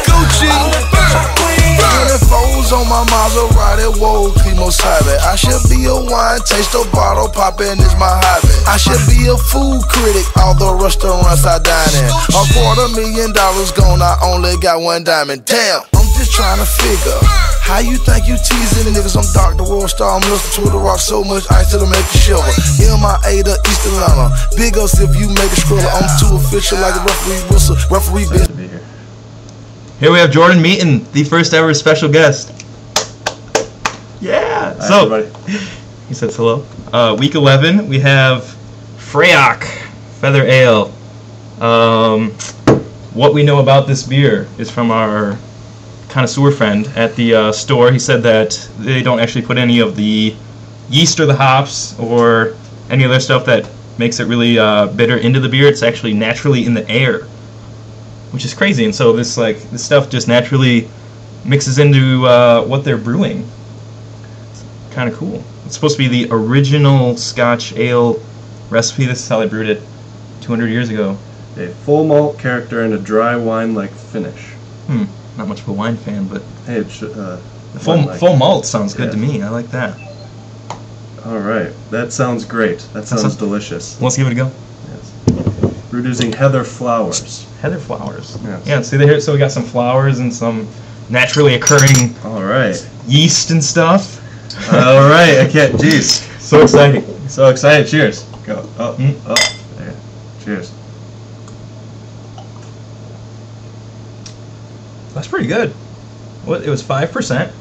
Gucci. Foes on my Maserati, whoa, Climo Sabe. I should be a wine taster, bottle popping is my hobby. I should be a food critic, all the restaurants I dine in. $250,000 gone, I only got one diamond. Damn, I'm just trying to figure how you think you teasing niggas. I'm Dr. World Star, I'm listening to the rock so much ice till I make you shiver. MIA to East Atlanta, big ups if you make a scroller. I'm too official like the referee whistle, referee bitch. Here we have Jordan Meaton, the first ever special guest. Yeah. Hi, so everybody. He says hello. Week 11, we have Freyok Feather Ale. What we know about this beer is from our connoisseur friend at the store. He said that they don't actually put any of the yeast or the hops or any other stuff that makes it really bitter into the beer. It's actually naturally in the air, which is crazy. And so this stuff just naturally mixes into what they're brewing. It's kind of cool. It's supposed to be the original Scotch ale recipe. This is how they brewed it 200 years ago. A full malt character and a dry wine-like finish. Not much of a wine fan, but hey, it should, full malt sounds good to me. I like that. All right, that sounds great. That sounds delicious. Let's give it a go. Yes. Brewed using heather flowers. Heather flowers. Yes. Yeah. See here. So we got some flowers and some naturally occurring yeast and stuff. All right. I can't. Jeez. So exciting. So excited. Cheers. Go. Oh. Oh. There. Cheers. That's pretty good. What? It was 5%.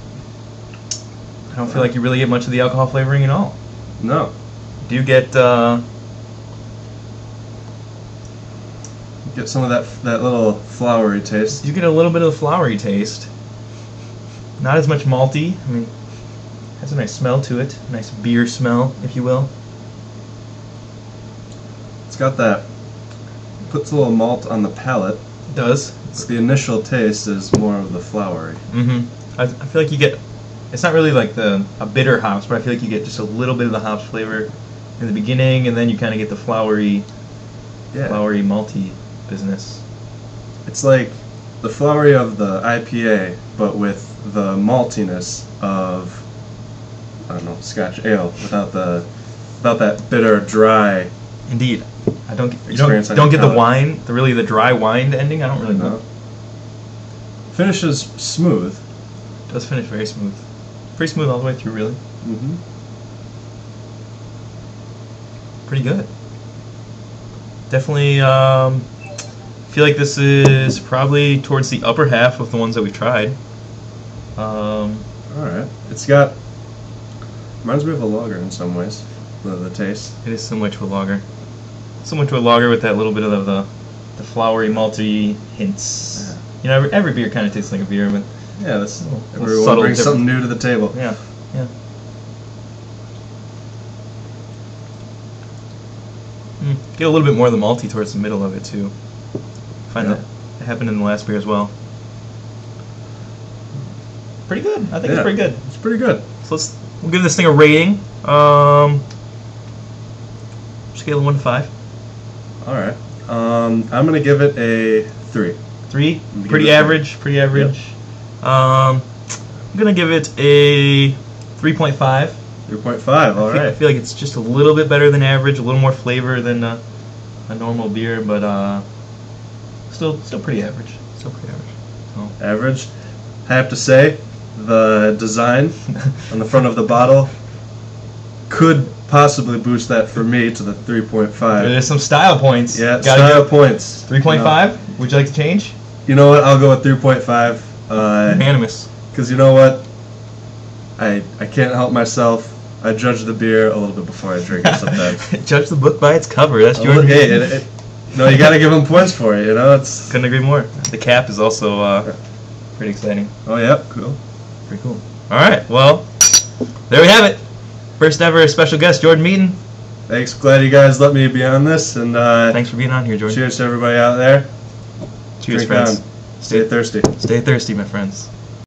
I don't feel like you really get much of the alcohol flavoring at all. No. Do you get get some of that little flowery taste? You get a little bit of the flowery taste. Not as much malty. I mean, has a nice smell to it. Nice beer smell, if you will. It's got that. Puts a little malt on the palate. It does. The initial taste is more of the flowery. I feel like you get. It's not really like a bitter hops, but I feel like you get just a little bit of the hops flavor in the beginning, and then you kind of get the flowery malty business. It's like the flowery of the IPA, but with the maltiness of, I don't know, Scotch ale, without that bitter, dry. Indeed, I don't get the wine, the dry wine ending. I don't really know. Finishes smooth. It does finish very smooth. Pretty smooth all the way through, really. Pretty good. Definitely feel like this is probably towards the upper half of the ones that we've tried. Alright. It's got... reminds me of a lager in some ways, the taste. It is similar to a lager. Similar to a lager with that little bit of the flowery, malty hints. Yeah. You know, every beer kind of tastes like a beer, but... Yeah, everyone brings something new to the table. Yeah, yeah. Get a little bit more of the malty towards the middle of it too. Find that it happened in the last beer as well. Pretty good. I think it's pretty good. It's pretty good. So we'll give this thing a rating. Scale of 1 to 5. All right. I'm gonna give it a 3. 3. Pretty average. Pretty average. Yep. I'm gonna give it a 3.5. 3.5. All right. I feel like it's just a little bit better than average, a little more flavor than a normal beer, but still pretty average. Still pretty average. So. Average. I have to say, the design on the front of the bottle could possibly boost that for me to the 3.5. There's some style points. Yeah, style points. 3.5. Would you like to change? You know what? I'll go with 3.5. Unanimous. Because you know what? I can't help myself. I judge the beer a little bit before I drink it sometimes. Judge the book by its cover. That's Jordan. Hey, no, you got to give them points for it. You know, it's. Couldn't agree more. The cap is also pretty exciting. Oh yeah, cool. Pretty cool. All right, well, there we have it. First ever special guest, Jordan Meaton. Thanks. Glad you guys let me be on this, and thanks for being on here, Jordan. Cheers to everybody out there. Cheers, Drink friends. on. Stay thirsty. Stay thirsty, my friends.